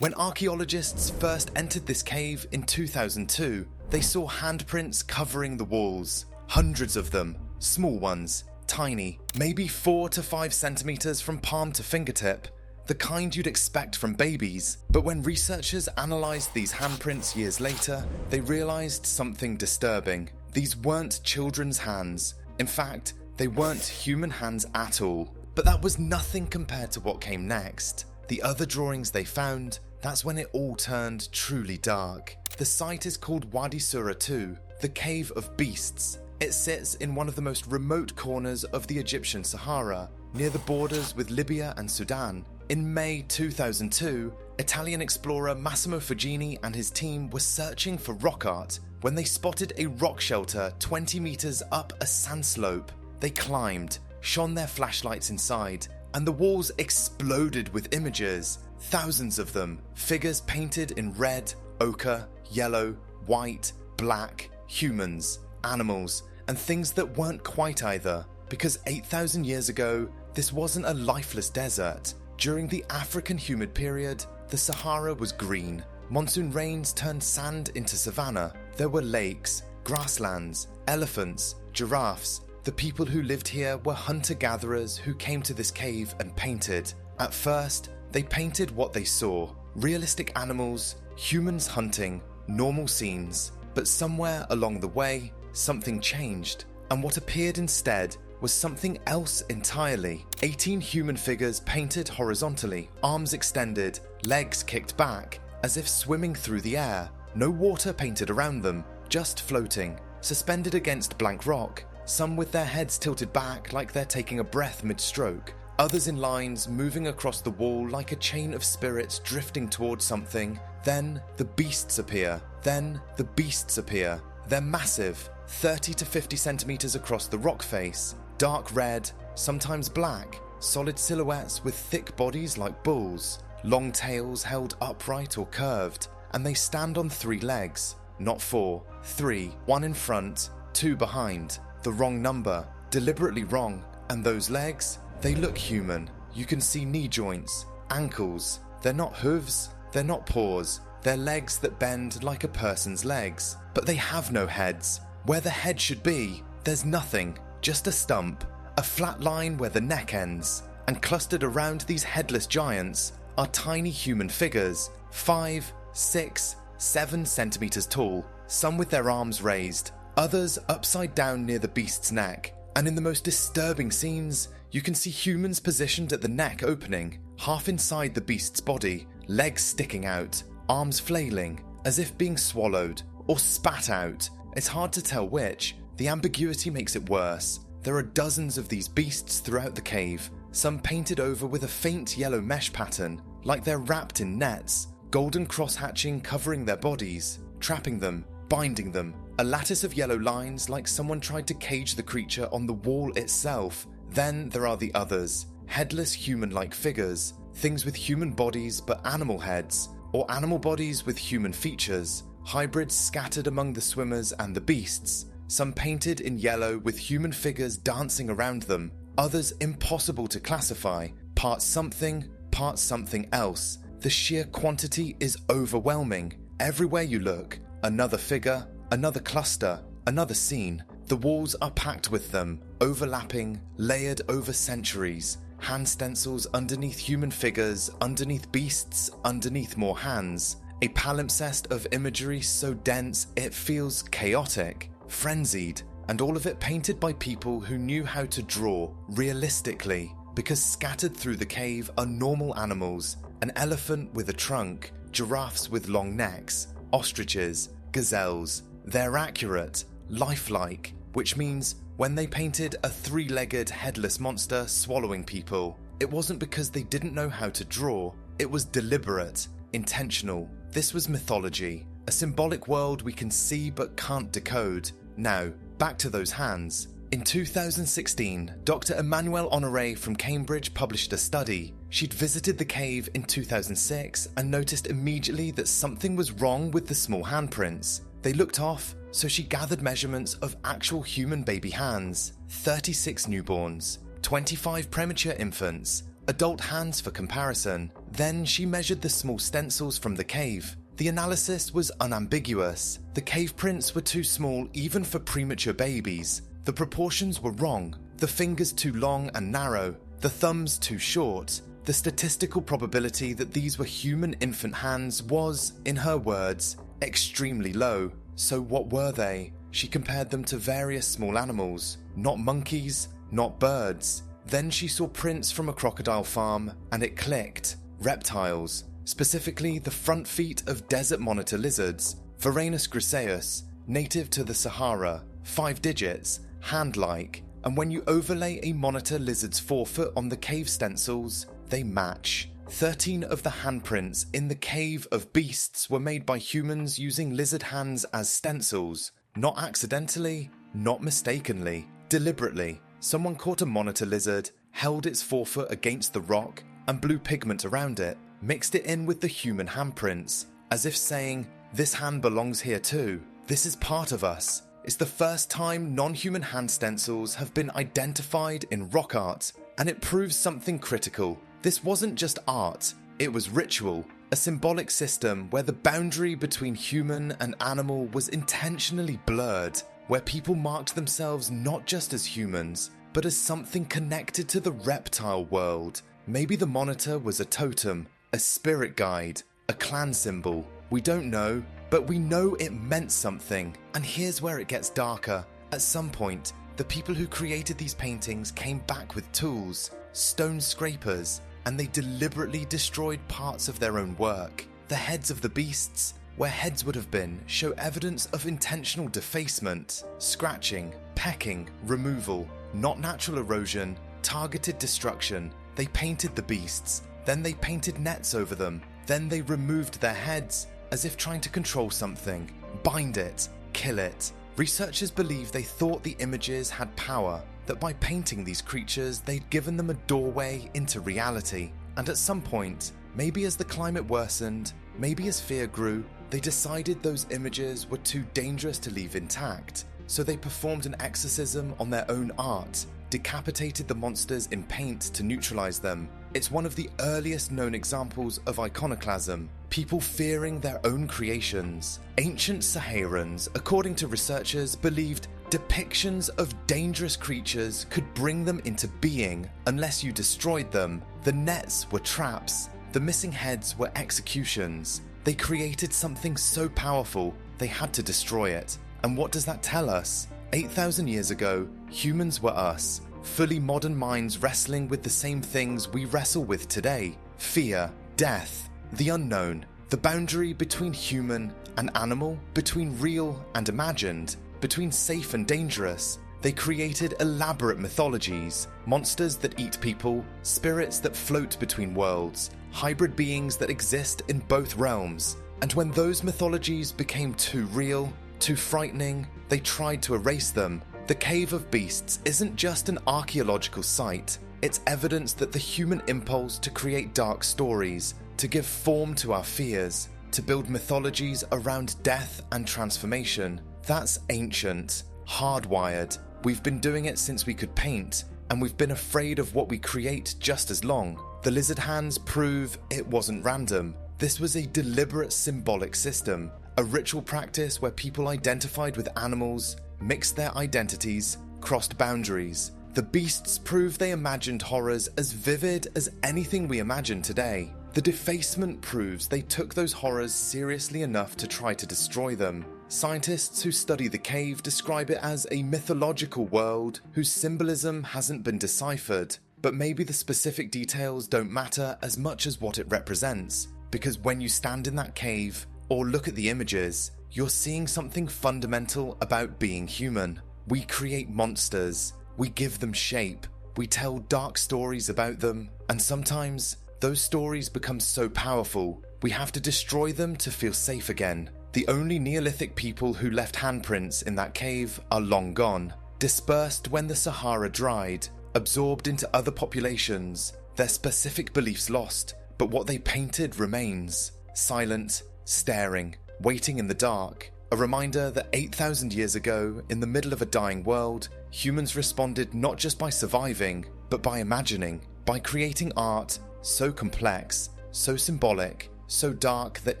When archaeologists first entered this cave in 2002, they saw handprints covering the walls. Hundreds of them, small ones, tiny, maybe 4 to 5 centimeters from palm to fingertip, the kind you'd expect from babies. But when researchers analysed these handprints years later, they realised something disturbing. These weren't children's hands. In fact, they weren't human hands at all. But that was nothing compared to what came next. The other drawings they found, that's when it all turned truly dark. The site is called Wadi Sura II, the Cave of Beasts. It sits in one of the most remote corners of the Egyptian Sahara, near the borders with Libya and Sudan. In May 2002, Italian explorer Massimo Fugini and his team were searching for rock art when they spotted a rock shelter 20 meters up a sand slope. They climbed, shone their flashlights inside, and the walls exploded with images. Thousands of them, figures painted in red, ochre, yellow, white, black, humans, animals, and things that weren't quite either, because 8,000 years ago, this wasn't a lifeless desert. During the African humid period, the Sahara was green. Monsoon rains turned sand into savanna. There were lakes, grasslands, elephants, giraffes. The people who lived here were hunter-gatherers who came to this cave and painted. At first, they painted what they saw. Realistic animals, humans hunting, normal scenes. But somewhere along the way, something changed. And what appeared instead was something else entirely. 18 human figures painted horizontally, arms extended, legs kicked back, as if swimming through the air. No water painted around them, just floating, suspended against blank rock, some with their heads tilted back like they're taking a breath mid-stroke, others in lines moving across the wall like a chain of spirits drifting towards something. Then the beasts appear. They're massive, 30 to 50 centimeters across the rock face, dark red, sometimes black, solid silhouettes with thick bodies like bulls, long tails held upright or curved, and they stand on 3 legs, not 4, 3, 1 in front, 2 behind, the wrong number, deliberately wrong. And those legs, they look human. You can see knee joints, ankles. They're not hooves, they're not paws, they're legs that bend like a person's legs. But they have no heads. Where the head should be, there's nothing, just a stump, a flat line where the neck ends. And clustered around these headless giants are tiny human figures, 5, 6, 7 centimeters tall, some with their arms raised, others upside down near the beast's neck. And in the most disturbing scenes, you can see humans positioned at the neck opening, half inside the beast's body, legs sticking out, arms flailing, as if being swallowed or spat out. It's hard to tell which. The ambiguity makes it worse. There are dozens of these beasts throughout the cave, some painted over with a faint yellow mesh pattern, like they're wrapped in nets, golden cross-hatching covering their bodies, trapping them, binding them, a lattice of yellow lines like someone tried to cage the creature on the wall itself. Then there are the others, headless human-like figures, things with human bodies but animal heads, or animal bodies with human features, hybrids scattered among the swimmers and the beasts, some painted in yellow with human figures dancing around them, others impossible to classify, part something else. The sheer quantity is overwhelming. Everywhere you look, another figure, another cluster, another scene. The walls are packed with them, overlapping, layered over centuries. Hand stencils underneath human figures, underneath beasts, underneath more hands. A palimpsest of imagery so dense it feels chaotic, frenzied, and all of it painted by people who knew how to draw realistically, because scattered through the cave are normal animals, an elephant with a trunk, giraffes with long necks, ostriches, gazelles. They're accurate, lifelike, which means when they painted a 3-legged headless monster swallowing people, it wasn't because they didn't know how to draw. It was deliberate, intentional. This was mythology, a symbolic world we can see but can't decode. Now, back to those hands. In 2016, Dr. Emmanuelle Honoré from Cambridge published a study. She'd visited the cave in 2006 and noticed immediately that something was wrong with the small handprints. They looked off, so she gathered measurements of actual human baby hands, 36 newborns, 25 premature infants, adult hands for comparison. Then she measured the small stencils from the cave. The analysis was unambiguous. The cave prints were too small even for premature babies. The proportions were wrong. The fingers too long and narrow. The thumbs too short. The statistical probability that these were human infant hands was, in her words, extremely low. So what were they? She compared them to various small animals. Not monkeys, not birds. Then she saw prints from a crocodile farm, and it clicked. Reptiles. Specifically the front feet of desert monitor lizards, Varanus griseus, native to the Sahara, 5 digits, hand-like, and when you overlay a monitor lizard's forefoot on the cave stencils, they match. 13 of the handprints in the cave of beasts were made by humans using lizard hands as stencils. Not accidentally, not mistakenly, deliberately. Someone caught a monitor lizard, held its forefoot against the rock, and blew pigment around it, mixed it in with the human handprints, as if saying, this hand belongs here too. This is part of us. It's the first time non-human hand stencils have been identified in rock art, and it proves something critical. This wasn't just art, it was ritual, a symbolic system where the boundary between human and animal was intentionally blurred, where people marked themselves not just as humans, but as something connected to the reptile world. Maybe the monitor was a totem, a spirit guide, a clan symbol. We don't know, but we know it meant something. And here's where it gets darker. At some point, the people who created these paintings came back with tools, stone scrapers, and they deliberately destroyed parts of their own work. The heads of the beasts, where heads would have been, show evidence of intentional defacement, scratching, pecking, removal, not natural erosion, targeted destruction. They painted the beasts, then they painted nets over them, then they removed their heads, as if trying to control something, bind it, kill it. Researchers believe they thought the images had power, that by painting these creatures they'd given them a doorway into reality. And at some point, maybe as the climate worsened, maybe as fear grew, they decided those images were too dangerous to leave intact, so they performed an exorcism on their own art, decapitated the monsters in paint to neutralize them. It's one of the earliest known examples of iconoclasm, people fearing their own creations. Ancient Saharans, according to researchers, believed depictions of dangerous creatures could bring them into being unless you destroyed them. The nets were traps, the missing heads were executions. They created something so powerful, they had to destroy it. And what does that tell us? 8,000 years ago, humans were us, fully modern minds wrestling with the same things we wrestle with today. Fear, death, the unknown, the boundary between human and animal, between real and imagined, between safe and dangerous. They created elaborate mythologies, monsters that eat people, spirits that float between worlds, hybrid beings that exist in both realms. And when those mythologies became too real, too frightening, they tried to erase them. The Cave of Beasts isn't just an archaeological site, it's evidence that the human impulse to create dark stories, to give form to our fears, to build mythologies around death and transformation, that's ancient, hardwired. We've been doing it since we could paint, and we've been afraid of what we create just as long. The lizard hands prove it wasn't random. This was a deliberate symbolic system, a ritual practice where people identified with animals, mixed their identities, crossed boundaries. The beasts prove they imagined horrors as vivid as anything we imagine today. The defacement proves they took those horrors seriously enough to try to destroy them. Scientists who study the cave describe it as a mythological world whose symbolism hasn't been deciphered. But maybe the specific details don't matter as much as what it represents, because when you stand in that cave or look at the images, you're seeing something fundamental about being human. We create monsters, we give them shape, we tell dark stories about them, and sometimes those stories become so powerful, we have to destroy them to feel safe again. The only Neolithic people who left handprints in that cave are long gone, dispersed when the Sahara dried, absorbed into other populations, their specific beliefs lost, but what they painted remains. Silent, staring, waiting in the dark, a reminder that 8,000 years ago, in the middle of a dying world, humans responded not just by surviving, but by imagining, By creating art so complex, so symbolic, so dark that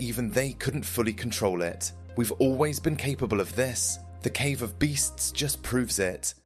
even they couldn't fully control it. We've always been capable of this. The Cave of Beasts just proves it.